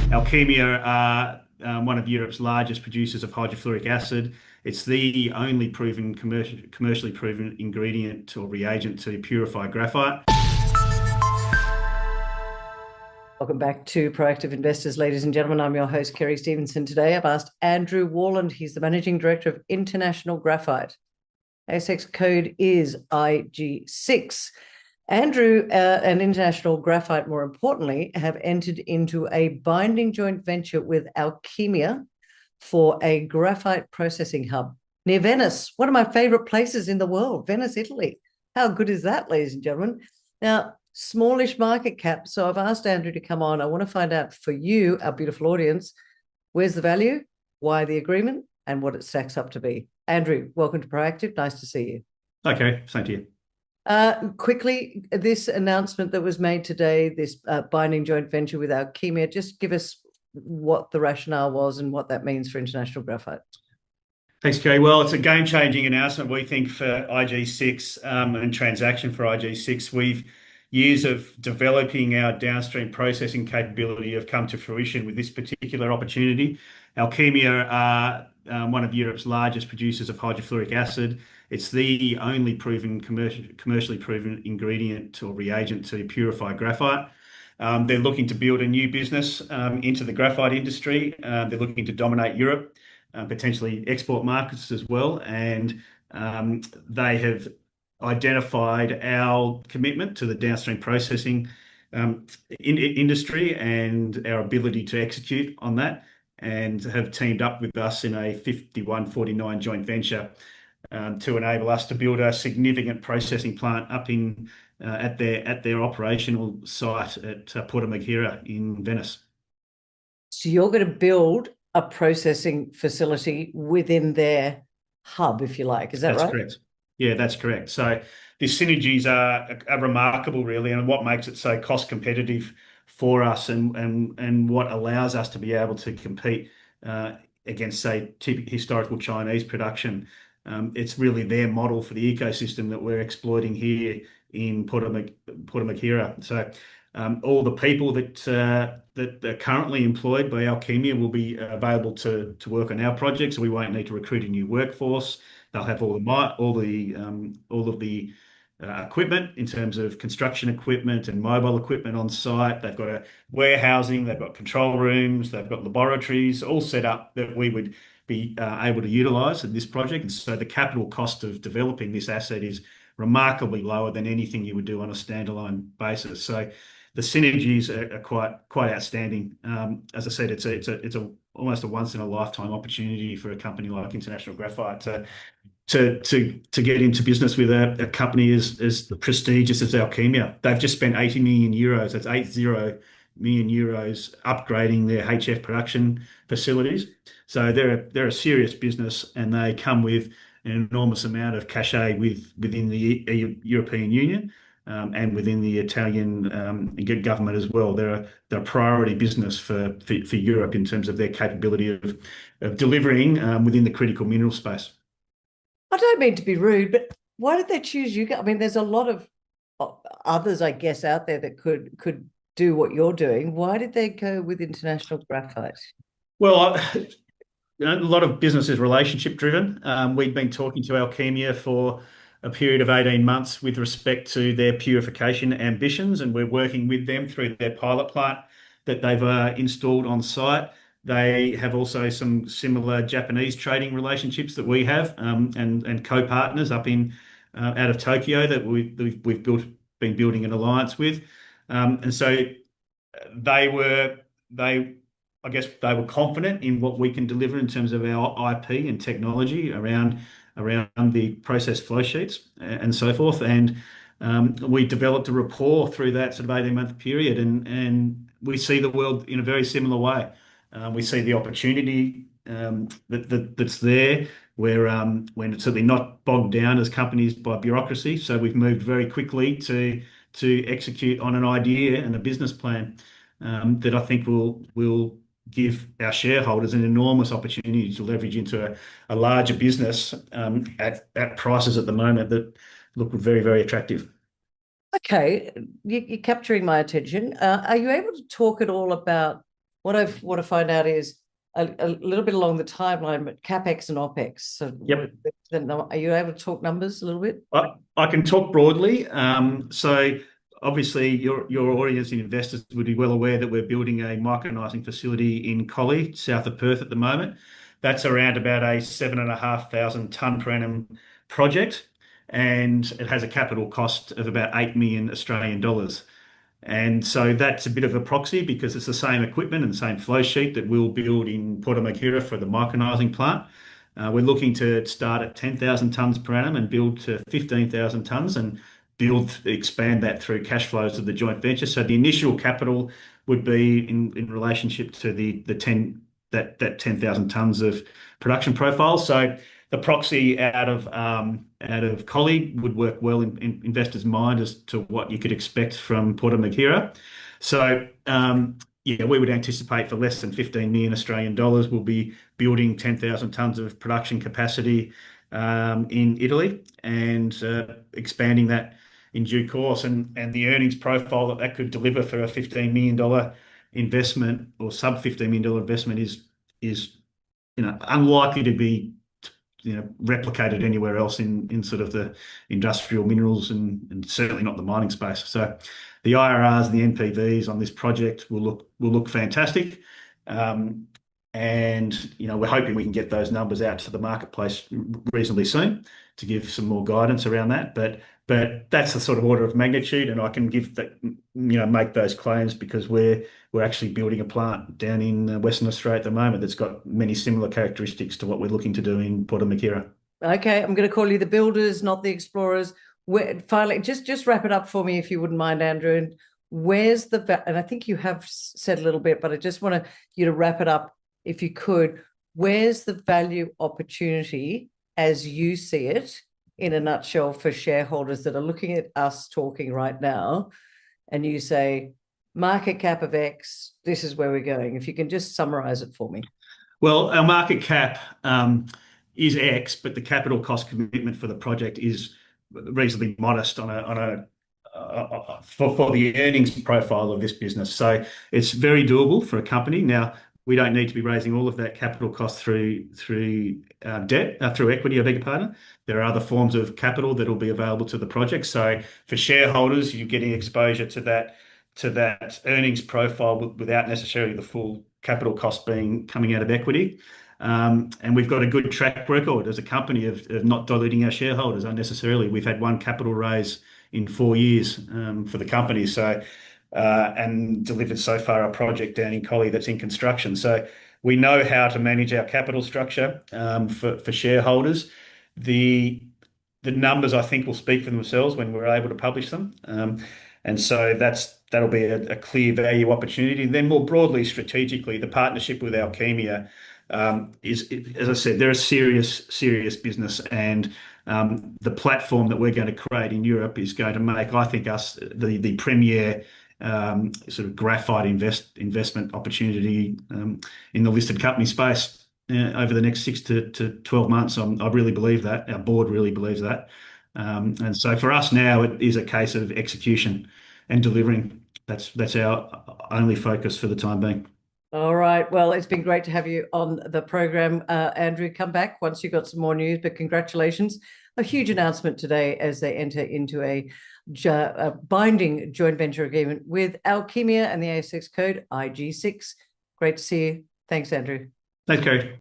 Alkeemia are one of Europe's largest producers of hydrofluoric acid. It's the only commercially proven ingredient or reagent to purify graphite. Welcome back to Proactive Investors, ladies and gentlemen. I'm your host, Kerry Stevenson. Today, I've asked Andrew Worland. He's the Managing Director of International Graphite. ASX code is IG6. Andrew and International Graphite, more importantly, have entered into a binding joint venture with Alkeemia for a graphite processing hub near Venice, one of my favorite places in the world, Venice, Italy. How good is that, ladies and gentlemen? Now, smallish market cap. So I've asked Andrew to come on. I want to find out for you, our beautiful audience, where's the value, why the agreement, and what it stacks up to be. Andrew, welcome to Proactive. Nice to see you. Okay, thank you. Quickly, this announcement that was made today, this binding joint venture with Alkeemia, just give us what the rationale was and what that means for International Graphite. Thanks, Kerry. Well, it's a game-changing announcement, we think, for IG6 and transaction for IG6. Years of developing our downstream processing capability have come to fruition with this particular opportunity. Alkeemia are one of Europe's largest producers of hydrofluoric acid. It's the only commercially proven ingredient or reagent to purify graphite. They're looking to build a new business into the graphite industry. They're looking to dominate Europe, potentially export markets as well. And they have identified our commitment to the downstream processing industry and our ability to execute on that, and have teamed up with us in a 51-49 joint venture to enable us to build a significant processing plant up in at their operational site at Porto Maghiera in Venice. So you're going to build a processing facility within their hub, if you like. Is that right? That's correct. Yeah, that's correct. So the synergies are remarkable, really, and what makes it so cost competitive for us, and what allows us to be able to compete against, say, typical historical Chinese production. It's really their model for the ecosystem that we're exploiting here in Porto Maghiera. So all the people that are currently employed by Alkeemia will be available to work on our project, so we won't need to recruit a new workforce. They'll have all of the equipment in terms of construction equipment and mobile equipment on site. They've got a warehousing, they've got control rooms, they've got laboratories, all set up that we would be able to utilise in this project. And so the capital cost of developing this asset is remarkably lower than anything you would do on a standalone basis. So the synergies are quite outstanding. As I said, it's almost a once in a lifetime opportunity for a company like International Graphite to get into business with a company as prestigious as Alkeemia. They've just spent 80 million euros. That's 80 million euros upgrading their HF production facilities. So they're a serious business, and they come with an enormous amount of cachet within the European Union. And within the Italian government as well. They're a priority business for Europe in terms of their capability of delivering within the critical mineral space. I don't mean to be rude, but why did they choose you? I mean, there's a lot of others, I guess, out there that could do what you're doing. Why did they go with International Graphite? Well, a lot of business is relationship driven. We've been talking to Alkeemia for a period of 18 months with respect to their purification ambitions, and we're working with them through their pilot plant that they've installed on site. They have also some similar Japanese trading relationships that we have, and co-partners up in out of Tokyo that we've been building an alliance with, and so I guess they were confident in what we can deliver in terms of our IP and technology around the process flow sheets and so forth. And we developed a rapport through that sort of 18-month period, and we see the world in a very similar way. We see the opportunity that's there. We're certainly not bogged down as companies by bureaucracy, so we've moved very quickly to execute on an idea and a business plan that I think will give our shareholders an enormous opportunity to leverage into a larger business at prices at the moment that look very, very attractive. Okay, you're capturing my attention. Are you able to talk at all about what I want to find out is a little bit along the timeline, but CapEx and OpEx. So Yep. are you able to talk numbers a little bit? I can talk broadly. So obviously your audience and investors would be well aware that we're building a micronizing facility in Collie, south of Perth at the moment. That's around about a 7,500 tonne per annum project, and it has a capital cost of about 8 million Australian dollars. And so that's a bit of a proxy because it's the same equipment and the same flow sheet that we'll build in Portomakira for the micronizing plant. We're looking to start at 10,000 tonnes per annum and build to 15,000 tonnes and expand that through cash flows of the joint venture. So the initial capital would be in relationship to the 10,000 tonnes of production profile. So the proxy out of Collie would work well in investors' mind as to what you could expect from Portomakira. So yeah, we would anticipate for less than 15 million Australian dollars, we'll be building 10,000 tonnes of production capacity in Italy and expanding that in due course. And the earnings profile that could deliver for a $15 million investment or sub $15 million investment is unlikely to be replicated anywhere else in sort of the industrial minerals and certainly not the mining space. So the IRRs and the NPVs on this project will look fantastic. And we're hoping we can get those numbers out to the marketplace reasonably soon to give some more guidance around that. But that's the sort of order of magnitude, and I can give that, make those claims because we're actually building a plant down in Western Australia at the moment that's got many similar characteristics to what we're looking to do in Portomakira. Okay, I'm going to call you the builders, not the explorers. Finally, just wrap it up for me if you wouldn't mind, Andrew. And where's and I think you have said a little bit, but I just want you to wrap it up if you could. Where's the value opportunity as you see it in a nutshell for shareholders that are looking at us talking right now, and you say market cap of X, this is where we're going? If you can just summarize it for me. Well, our market cap is X, but the capital cost commitment for the project is reasonably modest for the earnings profile of this business. So it's very doable for a company. Now, we don't need to be raising all of that capital cost through debt, through equity, I beg your pardon. There are other forms of capital that will be available to the project. So for shareholders, you're getting exposure to that earnings profile without necessarily the full capital cost coming out of equity. And we've got a good track record as a company of not diluting our shareholders unnecessarily. We've had one capital raise in 4 years for the company. So and delivered so far a project down in Collie that's in construction. So we know how to manage our capital structure for shareholders. The numbers, I think, will speak for themselves when we're able to publish them. And so that'll be a clear value opportunity. And then more broadly, strategically, the partnership with Alkeemia is, as I said, they're a serious business, and the platform that we're going to create in Europe is going to make, I think, us the premier sort of graphite investment opportunity in the listed company space over the next 6 to 12 months. I really believe that. Our board really believes that. And so for us now, it is a case of execution and delivering. That's our only focus for the time being. All right. Well, it's been great to have you on the program, Andrew. Come back once you've got some more news, but congratulations. A huge announcement today as they enter into a binding joint venture agreement with Alkeemia and the ASX code IG6. Great to see you. Thanks, Andrew. Thanks, Kerry.